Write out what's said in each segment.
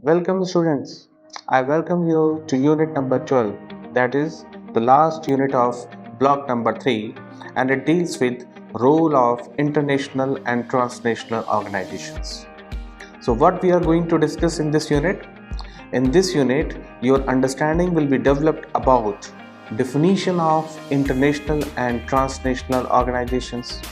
Welcome students. I welcome you to unit number 12, that is the last unit of block number 3, and it deals with role of international and transnational organizations. So what we are going to discuss in this unit? In this unit, your understanding will be developed about definition of international and transnational organizations,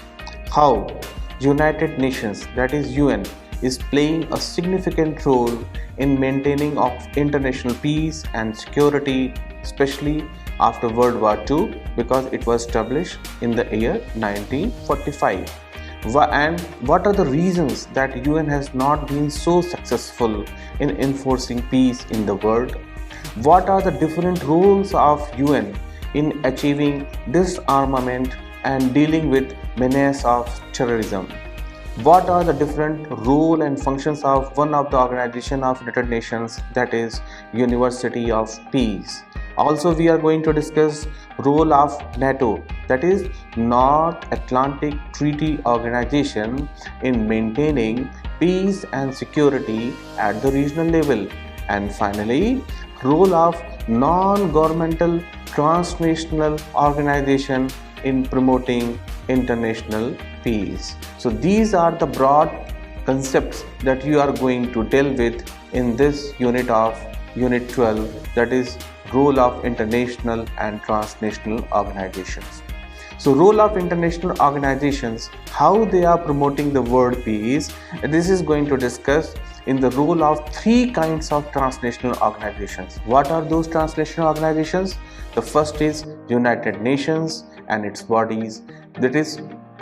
how United Nations, that is UN, is playing a significant role in maintaining of international peace and security, especially after World War II, because it was established in the year 1945. And what are the reasons that UN has not been so successful in enforcing peace in the world? What are the different roles of UN in achieving disarmament and dealing with menace of terrorism? What are the different role and functions of one of the organization of United Nations, that is University of Peace? Also, we are going to discuss role of NATO, that is North Atlantic Treaty Organization, in maintaining peace and security at the regional level. And finally, role of non-governmental transnational organization in promoting international peace. So these are the broad concepts that you are going to deal with in this unit of Unit 12, that is role of international and transnational organizations. So role of international organizations, how they are promoting the world peace, and this is going to discuss in the role of three kinds of transnational organizations. What are those transnational organizations? The first is United Nations and its bodies, that is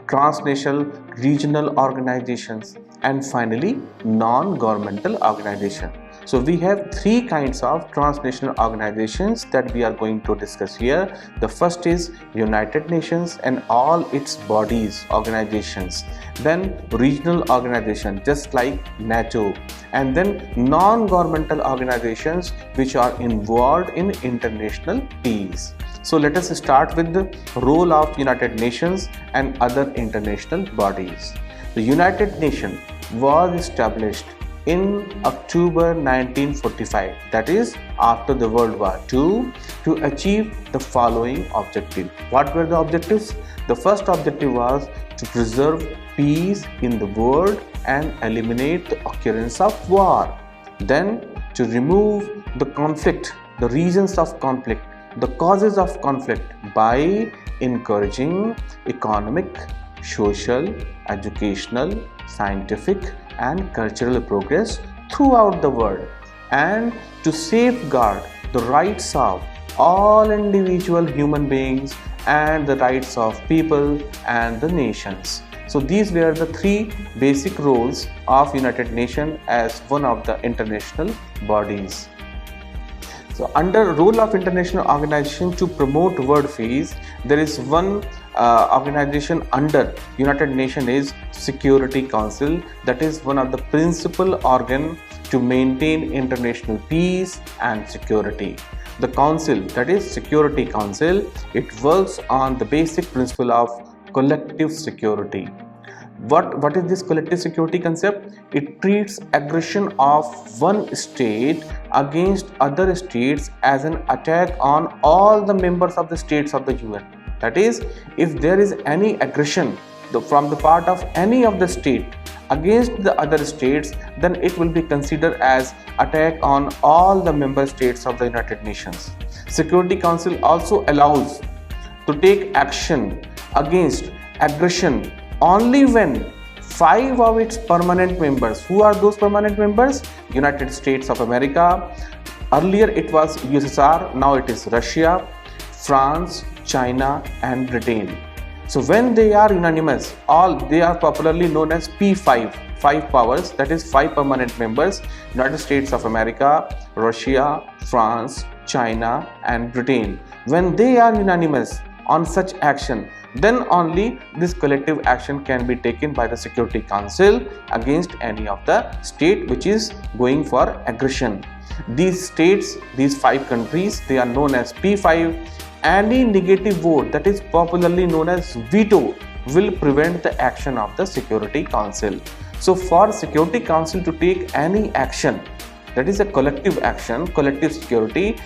transnational regional organizations, and finally non-governmental organization. So we have three kinds of transnational organizations that we are going to discuss here. The first is United Nations and all its bodies, organizations. Then regional organizations just like NATO, and then non-governmental organizations which are involved in international peace. So let us start with the role of United Nations and other international bodies. The United Nations was established in October 1945, that is after the World War II, to achieve the following objective. What were the objectives? The first objective was to preserve peace in the world and eliminate the occurrence of war. Then to remove the conflict, the reasons of conflict, the causes of conflict by encouraging economic, social, educational, scientific and cultural progress throughout the world, and to safeguard the rights of all individual human beings and the rights of people and the nations. So these were the three basic roles of United Nations as one of the international bodies. So under role of international organization to promote world peace, there is one organization under United Nations is Security Council, that is one of the principal organ to maintain international peace and security. The council, that is Security Council, it works on the basic principle of collective security. What is this collective security concept? It treats aggression of one state against other states as an attack on all the members of the states of the UN. That is, if there is any aggression from the part of any of the state against the other states, then it will be considered as attack on all the member states of the United Nations. Security Council also allows to take action against aggression only when 5 of its permanent members. Who are those permanent members? United States of America. Earlier it was USSR, now it is Russia, France, China and Britain. So when they are unanimous, they are popularly known as P5, 5 powers, that is 5 permanent members: United States of America, Russia, France, China and Britain. When they are unanimous on such action, then only this collective action can be taken by the Security Council against any of the state which is going for aggression. These states, these 5 countries, they are known as P5. Any negative vote, that is popularly known as veto, will prevent the action of the Security Council. So for Security Council to take any action, that is a collective action, collective security.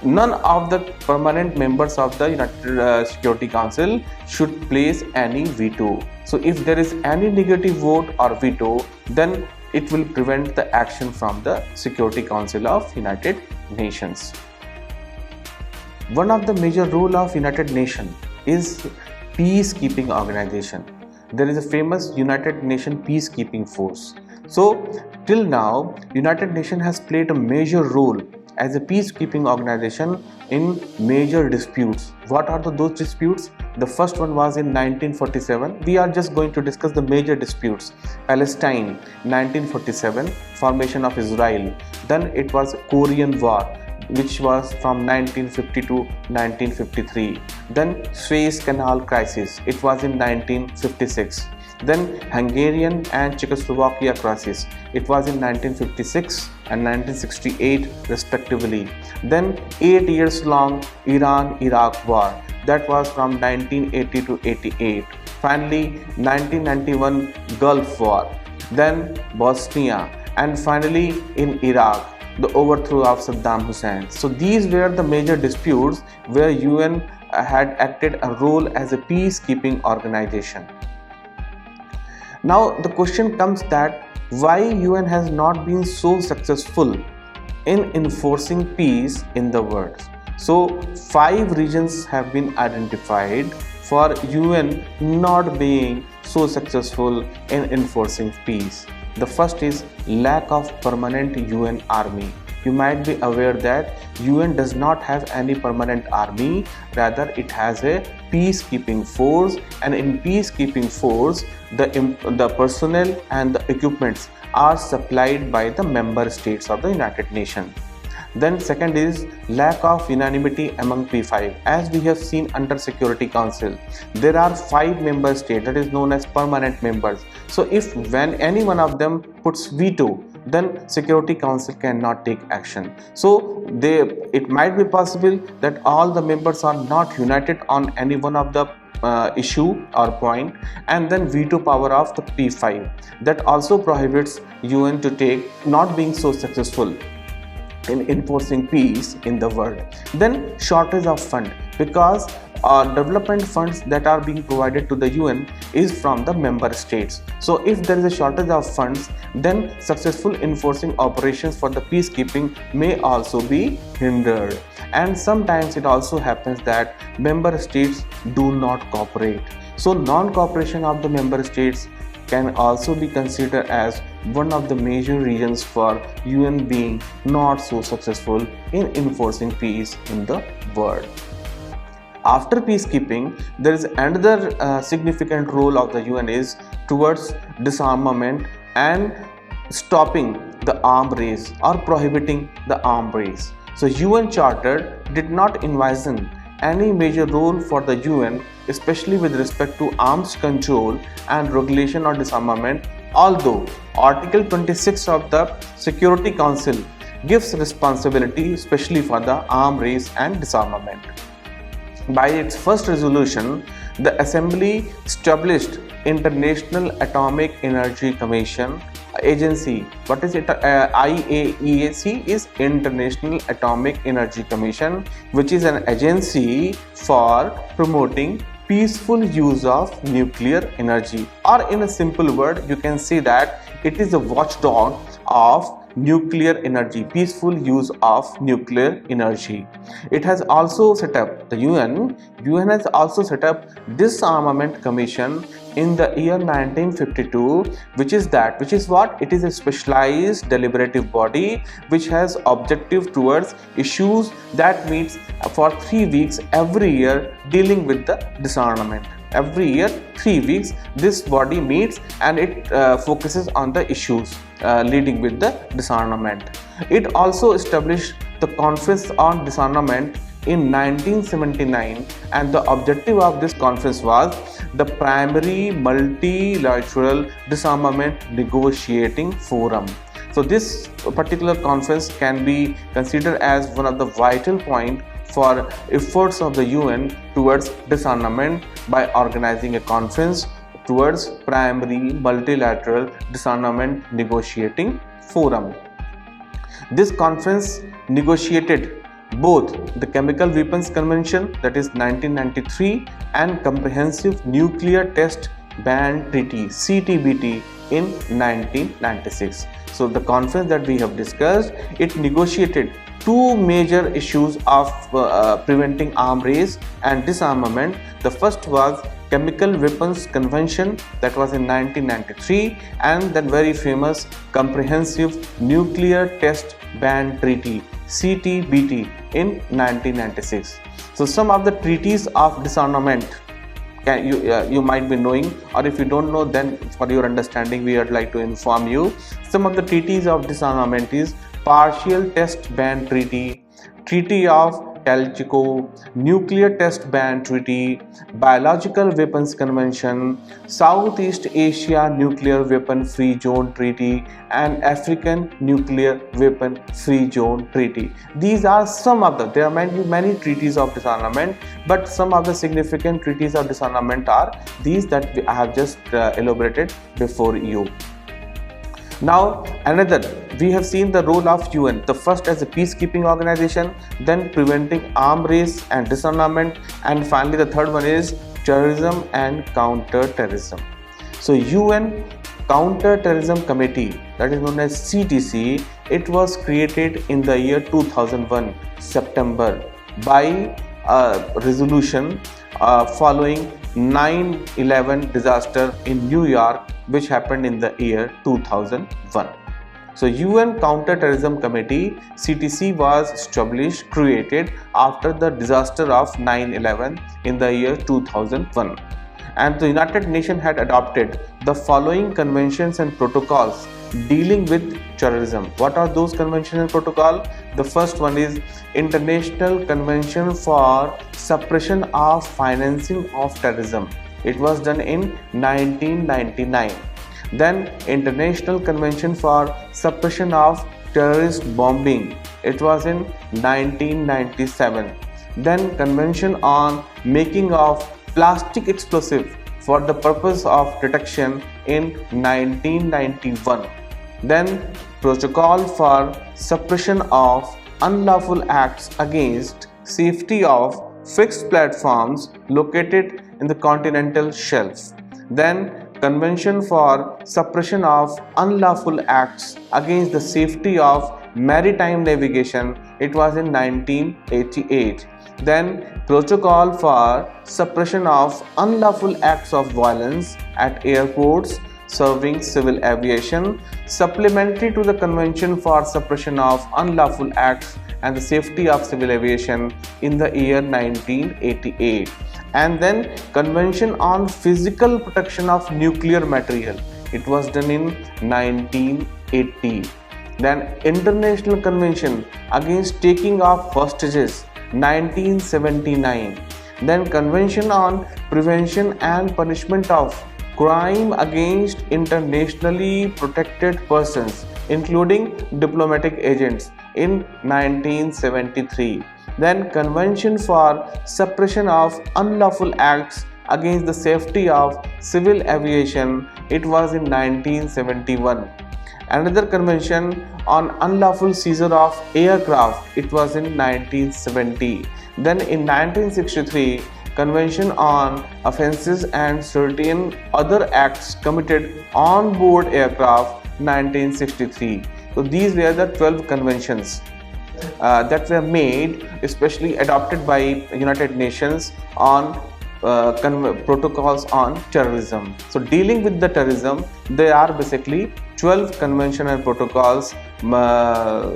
None of the permanent members of the United Security Council should place any veto. So if there is any negative vote or veto, then it will prevent the action from the Security Council of United Nations. One of the major role of United Nations is peacekeeping organization. There is a famous United Nations peacekeeping force. So till now, United Nations has played a major role as a peacekeeping organization in major disputes. What are those disputes? The first one was in 1947. We are just going to discuss the major disputes. Palestine, 1947, formation of Israel. Then it was Korean War, which was from 1950 to 1953. Then Suez Canal crisis, it was in 1956. Then Hungarian and Czechoslovakia crisis, it was in 1956 and 1968 respectively. Then 8 years long Iran-Iraq war, that was from 1980 to 88. Finally 1991 Gulf War, then Bosnia, and finally in Iraq, the overthrow of Saddam Hussein. So these were the major disputes where UN had acted a role as a peacekeeping organization. Now the question comes that why UN has not been so successful in enforcing peace in the world. So 5 reasons have been identified for UN not being so successful in enforcing peace. The first is lack of permanent UN army. You might be aware that UN does not have any permanent army, rather it has a peacekeeping force, and in peacekeeping force the personnel and the equipments are supplied by the member states of the United Nations. Then second is lack of unanimity among P5. As we have seen under Security Council, there are 5 member states that is known as permanent members. So if when any one of them puts veto, then Security Council cannot take action. So it might be possible that all the members are not united on any one of the issue or point, and then veto power of the P5. That also prohibits UN to take not being so successful in enforcing peace in the world. Then shortage of fund, because development funds that are being provided to the UN is from the member states. So if there is a shortage of funds, then successful enforcing operations for the peacekeeping may also be hindered. And sometimes it also happens that member states do not cooperate. So non-cooperation of the member states can also be considered as one of the major reasons for UN being not so successful in enforcing peace in the world. After peacekeeping, there is another significant role of the UN is towards disarmament and stopping the arms race or prohibiting the arms race. So UN Charter did not envision any major role for the UN, especially with respect to arms control and regulation or disarmament, although Article 26 of the Security Council gives responsibility especially for the arms race and disarmament. By its first resolution, the Assembly established International Atomic Energy Commission agency. What is it? IAEAC is International Atomic Energy Commission, which is an agency for promoting peaceful use of nuclear energy, or in a simple word you can say that it is a watchdog of nuclear energy, peaceful use of nuclear energy. It has also set up the UN has also set up Disarmament Commission in the year 1952, which is what? It is a specialized deliberative body which has objective towards issues that meets for 3 weeks every year dealing with the disarmament. Every year 3 weeks this body meets and it focuses on the issues leading with the disarmament. It also established the Conference on Disarmament in 1979, and the objective of this conference was the primary multilateral disarmament negotiating forum. So this particular conference can be considered as one of the vital points for efforts of the UN towards disarmament by organizing a conference towards primary multilateral disarmament negotiating forum. This conference negotiated both the Chemical Weapons Convention, that is 1993, and Comprehensive Nuclear Test Ban Treaty (CTBT) in 1996. So the conference that we have discussed, it negotiated two major issues of preventing arms race and disarmament. The first was Chemical Weapons Convention, that was in 1993, and then very famous Comprehensive Nuclear Test Ban Treaty (CTBT) in 1996. So some of the treaties of disarmament you might be knowing, or if you don't know, then for your understanding we would like to inform you. Some of the treaties of disarmament is Partial Test Ban Treaty, Treaty of Telchico, Nuclear Test Ban Treaty, Biological Weapons Convention, Southeast Asia Nuclear Weapon Free Zone Treaty, and African Nuclear Weapon Free Zone Treaty. These are some of the, there might be many treaties of disarmament, but some of the significant treaties of disarmament are these that I have just elaborated before you. Now another, we have seen the role of UN, the first as a peacekeeping organization, then preventing arms race and disarmament, and finally the third one is terrorism and counter-terrorism. So UN Counter-Terrorism Committee, that is known as CTC, it was created in the year 2001 September by a resolution following 9/11 disaster in New York, which happened in the year 2001. So UN Counter-Terrorism Committee (CTC) was established, created after the disaster of 9/11 in the year 2001, and the United Nations had adopted the following conventions and protocols dealing with terrorism. What are those conventions and protocols? The first one is International Convention for Suppression of Financing of Terrorism. It was done in 1999. Then International Convention for Suppression of Terrorist Bombing. It was in 1997. Then Convention on Making of Plastic Explosive for the purpose of detection in 1991. Then Protocol for Suppression of Unlawful Acts Against Safety of Fixed Platforms Located in the Continental Shelf. Then Convention for Suppression of Unlawful Acts Against the Safety of Maritime Navigation. It was in 1988. Then Protocol for Suppression of Unlawful Acts of Violence at Airports Serving Civil Aviation, supplementary to the Convention for Suppression of Unlawful Acts and the Safety of Civil Aviation in the year 1988. And then Convention on Physical Protection of Nuclear Material. It was done in 1980. Then International Convention Against Taking of Hostages, 1979. Then Convention on Prevention and Punishment of Crime Against Internationally Protected Persons, including diplomatic agents, in 1973. Then Convention for Suppression of Unlawful Acts Against the Safety of Civil Aviation. It was in 1971. Another Convention on Unlawful Seizure of Aircraft. It was in 1970. Then in 1963, Convention on Offences and Certain Other Acts Committed on Board Aircraft, 1963. So these were the 12 conventions that were made, especially adopted by United Nations on protocols on terrorism. So dealing with the terrorism, there are basically 12 convention and protocols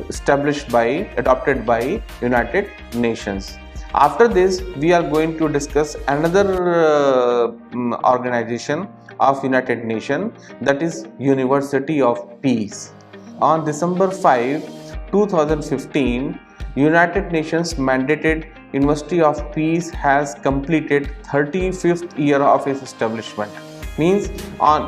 established by, adopted by United Nations. After this, we are going to discuss another organization of United Nations, that is University of Peace. On December 5, 2015, United Nations mandated University of Peace has completed 35th year of its establishment. Means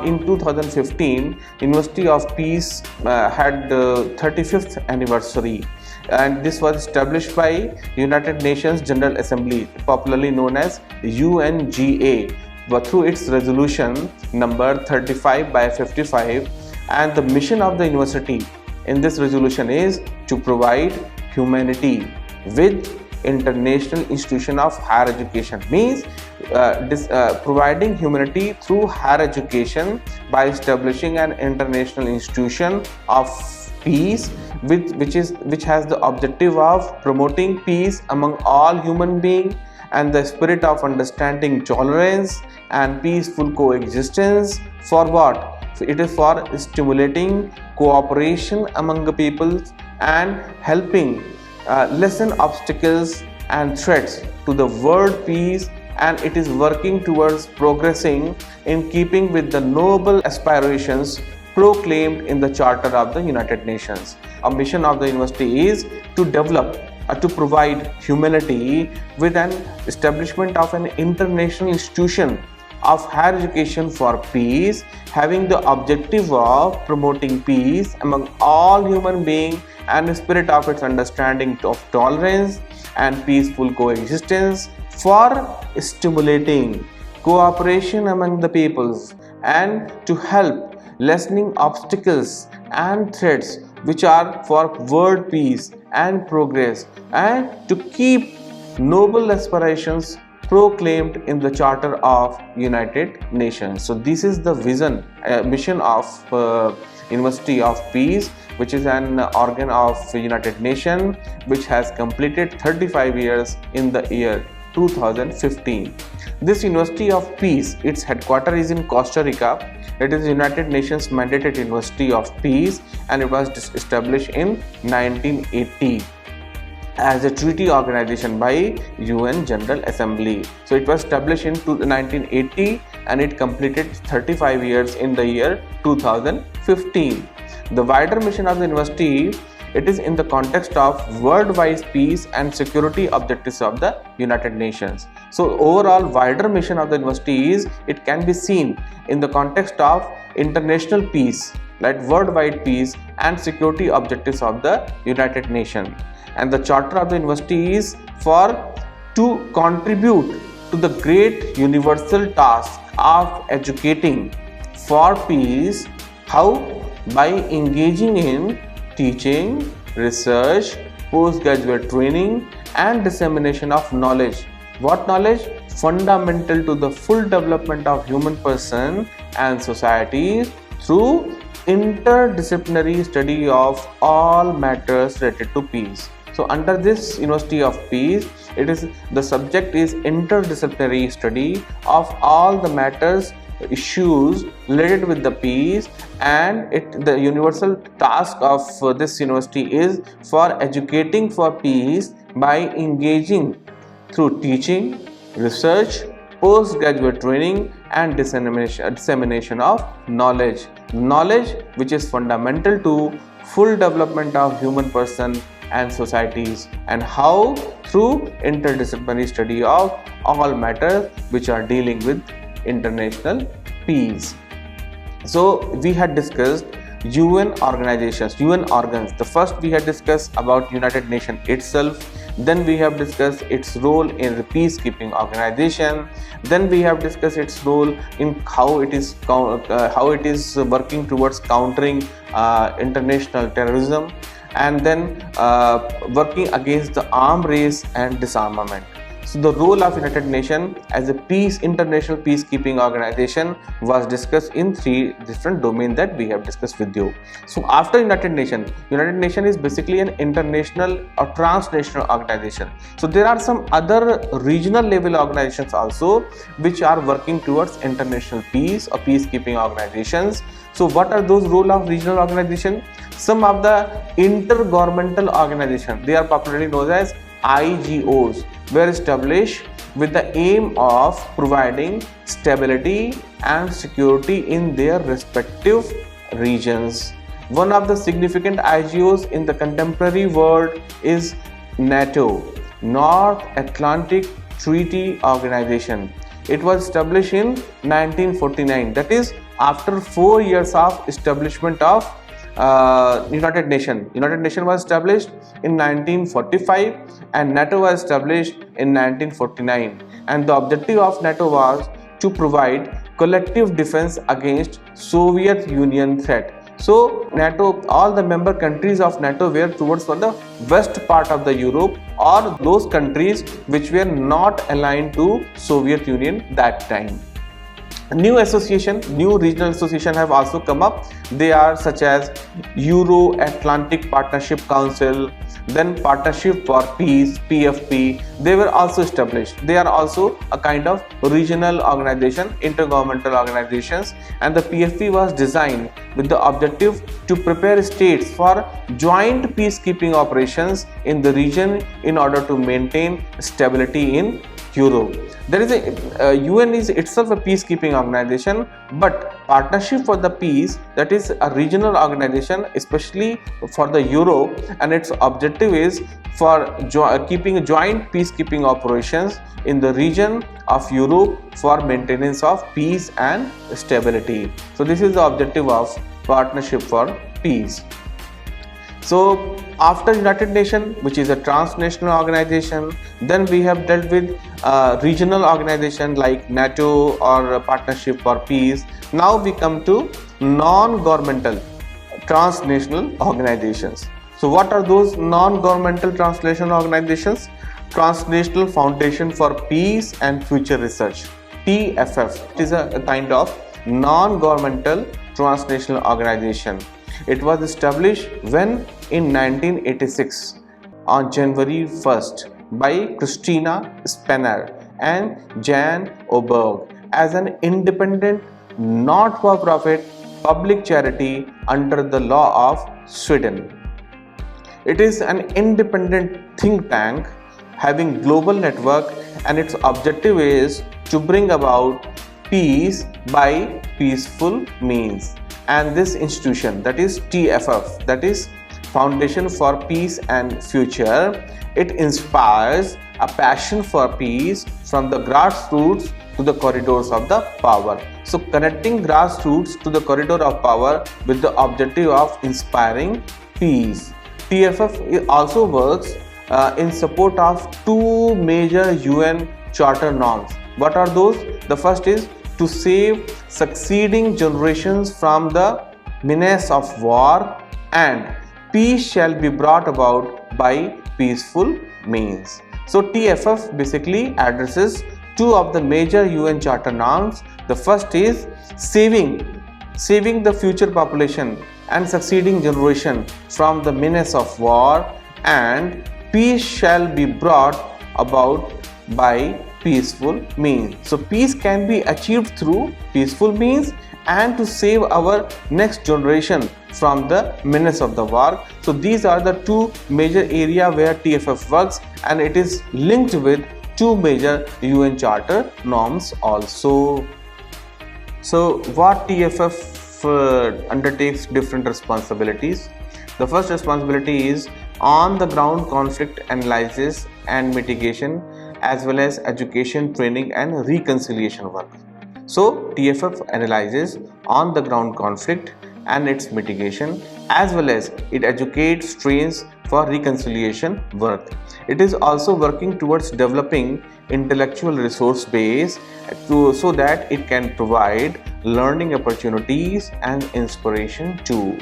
in 2015, University of Peace had 35th anniversary, and this was established by United Nations General Assembly, popularly known as UNGA, but through its resolution number 35/55. And the mission of the university in this resolution is to provide humanity with international institution of higher education, means providing humanity through higher education by establishing an international institution of peace, which has the objective of promoting peace among all human beings and the spirit of understanding, tolerance and peaceful coexistence. For what? It is for stimulating cooperation among the people and helping lessen obstacles and threats to the world peace, and it is working towards progressing in keeping with the noble aspirations proclaimed in the Charter of the United Nations. A mission of the university is to develop to provide humanity with an establishment of an international institution of higher education for peace, having the objective of promoting peace among all human beings and the spirit of its understanding of tolerance and peaceful coexistence, for stimulating cooperation among the peoples and to help lessening obstacles and threats which are for world peace and progress, and to keep noble aspirations proclaimed in the Charter of United Nations. So this is the vision, mission of University of Peace, which is an organ of United Nations, which has completed 35 years in the year 2015. This University of Peace, its headquarters is in Costa Rica. It is United Nations mandated University of Peace, and it was established in 1980 as a treaty organization by UN General Assembly. So it was established in 1980 and it completed 35 years in the year 2015. The wider mission of the university, it is in the context of worldwide peace and security objectives of the United Nations. So overall wider mission of the university is, it can be seen in the context of international peace, like worldwide peace and security objectives of the United Nations. And the charter of the university is to contribute to the great universal task of educating for peace. How? By engaging in teaching, research, postgraduate training and dissemination of knowledge. What knowledge? Fundamental to the full development of human person and society through interdisciplinary study of all matters related to peace. So under this University of Peace, the subject is interdisciplinary study of all the matters, issues related with the peace, and the universal task of this university is for educating for peace by engaging through teaching, research, postgraduate training and dissemination of knowledge which is fundamental to full development of human person and societies, and how? Through interdisciplinary study of all matters which are dealing with international peace. So we had discussed UN organizations, UN organs. The first we had discussed about United Nations itself, then we have discussed its role in the peacekeeping organization, then we have discussed its role in how it is working towards countering international terrorism, and then working against the arms race and disarmament. So the role of United Nations as a international peacekeeping organization was discussed in 3 different domains that we have discussed with you. So after United Nations is basically an international or transnational organization. So there are some other regional level organizations also which are working towards international peace or peacekeeping organizations. So what are those roles of regional organizations? Some of the intergovernmental organizations, they are popularly known as IGOs, were established with the aim of providing stability and security in their respective regions. One of the significant IGOs in the contemporary world is NATO, North Atlantic Treaty Organization. It was established in 1949, that is after 4 years of establishment of United Nations. United Nations was established in 1945 and NATO was established in 1949, and the objective of NATO was to provide collective defense against Soviet Union threat. So NATO, all the member countries of NATO were towards for the west part of the Europe, or those countries which were not aligned to Soviet Union that time. New regional association have also come up. They are such as Euro-Atlantic Partnership Council, then Partnership for Peace, PFP. They were also established. They are also a kind of regional organization, intergovernmental organizations, and the PFP was designed with the objective to prepare states for joint peacekeeping operations in the region in order to maintain stability in Europe. There is a UN is itself a peacekeeping organization, but Partnership for the Peace, that is a regional organization especially for the Europe, and its objective is for keeping joint peacekeeping operations in the region of Europe for maintenance of peace and stability. So this is the objective of Partnership for Peace. So after United Nations, which is a transnational organization, then we have dealt with regional organization like NATO or Partnership for Peace. Now we come to non-governmental transnational organizations. So what are those non-governmental transnational organizations? Transnational Foundation for Peace and Future Research, TFF. It is a kind of non-governmental transnational organization. It was established when in 1986 on January 1st by Christina Spanner and Jan Oberg as an independent, not-for-profit public charity under the law of Sweden. It is an independent think tank having global network, and its objective is to bring about peace by peaceful means. And this institution, that is TFF, that is Foundation for Peace and Future, it inspires a passion for peace from the grassroots to the corridors of the power. So connecting grassroots to the corridor of power with the objective of inspiring peace. TFF also works in support of two major UN Charter norms. What are those? The first is to save succeeding generations from the menace of war, and peace shall be brought about by peaceful means. So TFF basically addresses two of the major UN Charter norms. The first is saving the future population and succeeding generation from the menace of war, and peace shall be brought about by peaceful means. So peace can be achieved through peaceful means and to save our next generation from the menace of the war. So these are the two major areas where TFF works, and it is linked with two major UN Charter norms also. So what TFF undertakes different responsibilities. The first responsibility is on the ground conflict analysis and mitigation, as well as education, training and reconciliation work. So TFF analyzes on the ground conflict and its mitigation, as well as it educates, trains for reconciliation work. It is also working towards developing intellectual resource base so that it can provide learning opportunities and inspiration too.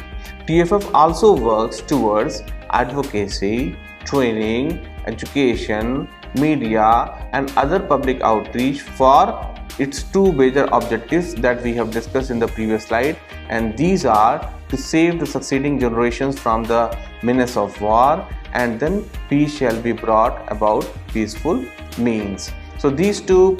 TFF also works towards advocacy, training, education, media and other public outreach for its two major objectives that we have discussed in the previous slide, and these are to save the succeeding generations from the menace of war, and then peace shall be brought about peaceful means. So these two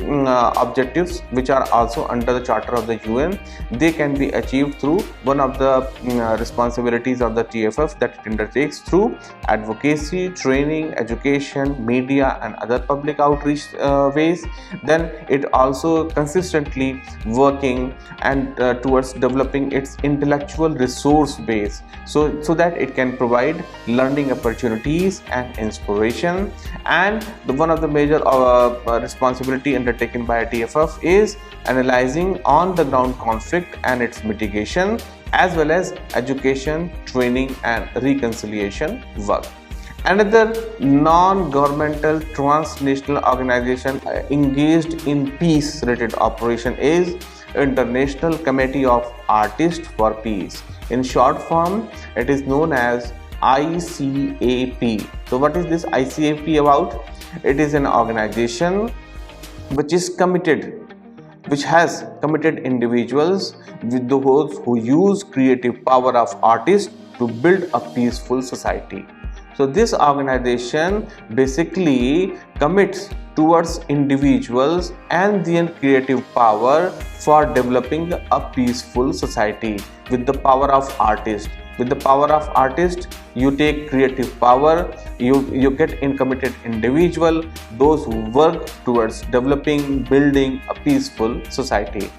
objectives, which are also under the Charter of the UN, they can be achieved through one of the responsibilities of the TFF that it undertakes through advocacy, training, education, media and other public outreach ways. Then it also consistently working and towards developing its intellectual resource base so that it can provide learning opportunities and inspiration. And one of the major responsibility undertaken by TFF is analyzing on the ground conflict and its mitigation, as well as education, training and reconciliation work. Another non-governmental transnational organization engaged in peace related operation is International Committee of Artists for Peace. In short form, it is known as ICAP. So what is this ICAP about? It is an organization which is committed, which has committed individuals with those who use creative power of artists to build a peaceful society. So this organization basically commits towards individuals and their creative power for developing a peaceful society with the power of artists. With the power of artist, you take creative power, you get in committed individual, those who work towards developing, building a peaceful society.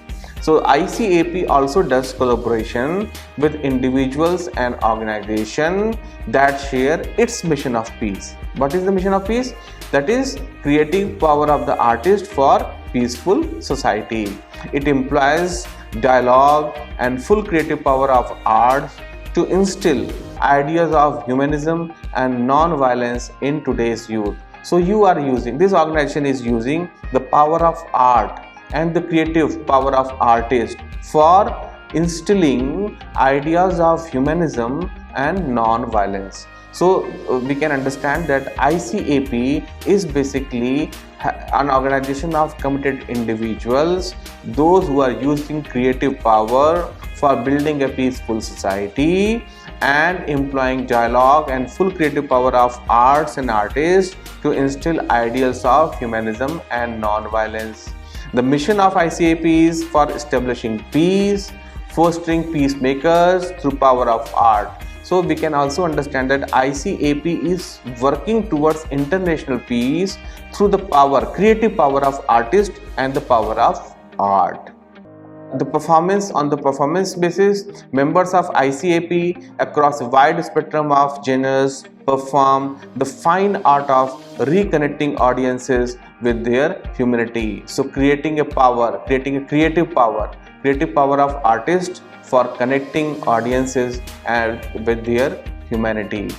So ICAP also does collaboration with individuals and organizations that share its mission of peace. What is the mission of peace? That is creative power of the artist for peaceful society. It implies dialogue and full creative power of art to instill ideas of humanism and non-violence in today's youth. So this organization is using the power of art and the creative power of artists for instilling ideas of humanism and non-violence. So we can understand that ICAP is basically an organization of committed individuals, those who are using creative power for building a peaceful society and employing dialogue and full creative power of arts and artists to instill ideals of humanism and non-violence. The mission of ICAP is for establishing peace, fostering peacemakers through power of art. So we can also understand that ICAP is working towards international peace through the creative power of artists and the power of art. On the performance basis, members of ICAP across a wide spectrum of genres perform the fine art of reconnecting audiences with their humanity. So creating a creative power of artists for connecting audiences and with their humanity.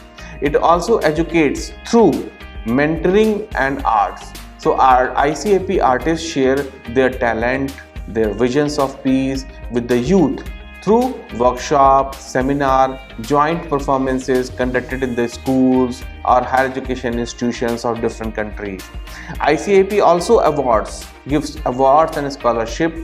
It also educates through mentoring and arts. So our ICAP artists share their talent, their visions of peace with the youth through workshops, seminars, joint performances conducted in the schools or higher education institutions of different countries. ICAP also gives awards and scholarship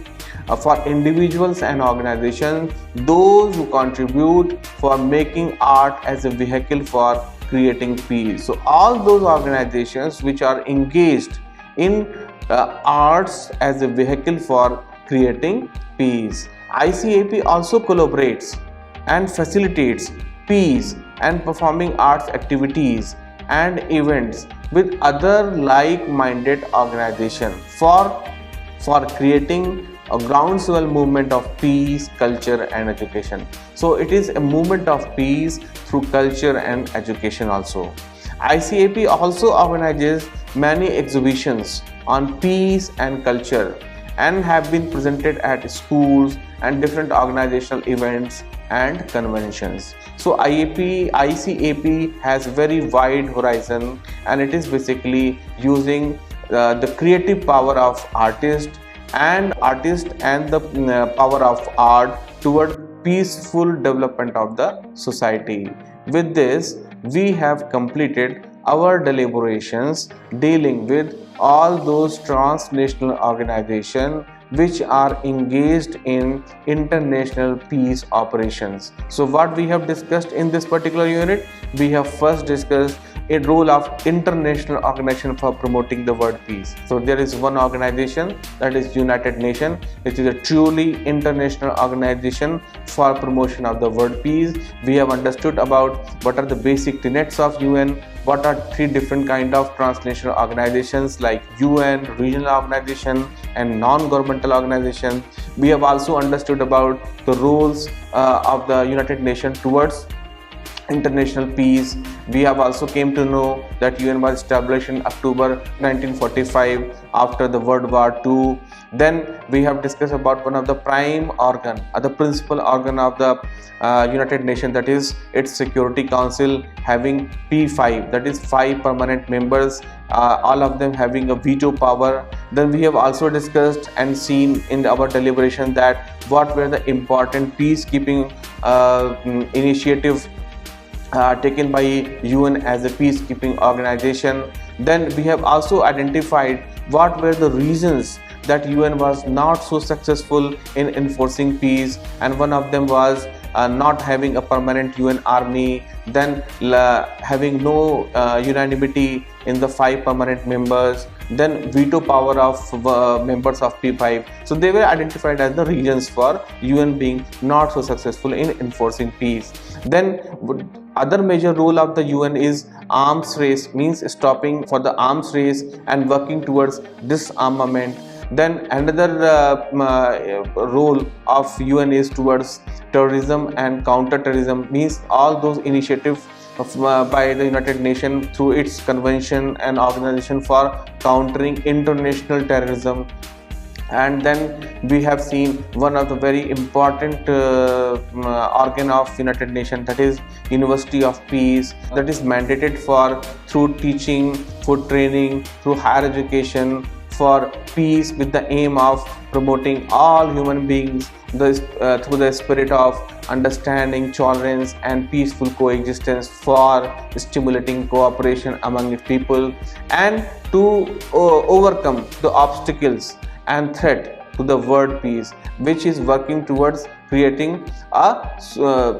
for individuals and organizations, those who contribute for making art as a vehicle for creating peace. So all those organizations which are engaged in arts as a vehicle for creating peace. ICAP also collaborates and facilitates peace and performing arts activities and events with other like-minded organizations for creating a groundswell movement of peace, culture and education. So it is a movement of peace through culture and education also. ICAP also organizes many exhibitions on peace and culture and have been presented at schools and different organizational events and conventions. So ICAP has very wide horizon, and it is basically using the creative power of artists and the power of art toward peaceful development of the society. With this, we have completed our deliberations dealing with all those transnational organizations which are engaged in international peace operations. So what we have discussed in this particular unit, we have first discussed a role of international organization for promoting the word peace. So there is one organization, that is United Nations, which is a truly international organization for promotion of the word peace. We have understood about what are the basic tenets of UN, what are three different kind of transnational organizations like UN, regional organization and non-governmental organization. We have also understood about the roles of the United Nations towards international peace. We have also came to know that UN was established in October 1945 after the World War II. Then we have discussed about one of the prime organ or the principal organ of the United Nations, that is its Security Council, having P5, that is 5 permanent members, all of them having a veto power. Then we have also discussed and seen in our deliberation that what were the important peacekeeping initiatives taken by UN as a peacekeeping organization. Then we have also identified what were the reasons that UN was not so successful in enforcing peace, and one of them was not having a permanent UN army, then having no unanimity in the 5 permanent members, then veto power of members of P5. So they were identified as the reasons for UN being not so successful in enforcing peace. Then other major role of the UN is arms race, means stopping for the arms race and working towards disarmament. Then another role of UN is towards terrorism and counter-terrorism, means all those initiatives by the United Nations through its convention and organization for countering international terrorism. And then we have seen one of the very important organ of United Nations, that is University of Peace, that is mandated for through teaching, for training, through higher education for peace, with the aim of promoting all human beings through the spirit of understanding, tolerance and peaceful coexistence, for stimulating cooperation among its people, and to overcome the obstacles and threat to the world peace, which is working towards creating a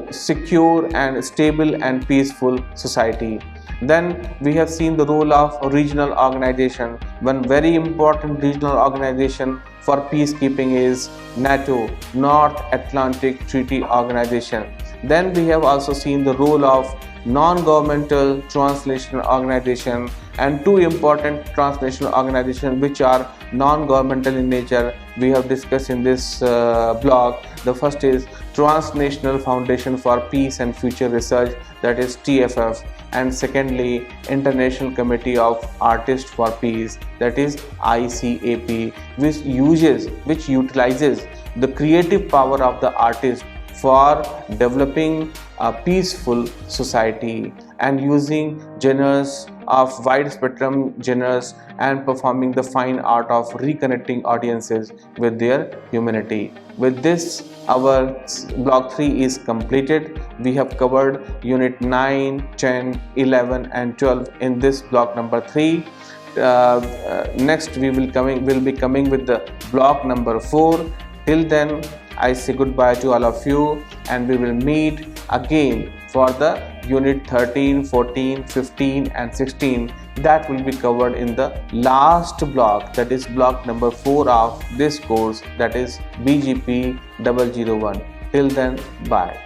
secure and stable and peaceful society. Then we have seen the role of regional organization. One very important regional organization for peacekeeping is NATO, North Atlantic Treaty Organization. Then we have also seen the role of non-governmental transnational organization, and 2 important transnational organizations which are non-governmental in nature we have discussed in this blog. The first is Transnational Foundation for Peace and Future Research, that is TFF, and secondly International Committee of Artists for Peace, that is ICAP, which utilizes the creative power of the artist for developing a peaceful society and using genres of wide spectrum genres and performing the fine art of reconnecting audiences with their humanity. With this, our block 3 is completed. We have covered unit 9, 10, 11 and 12 in this block number 3. Next we will be coming with the block number 4. Till then, I say goodbye to all of you, and we will meet again for the unit 13, 14, 15 and 16 that will be covered in the last block, that is block number 4 of this course, that is BGP 001. Till then, bye.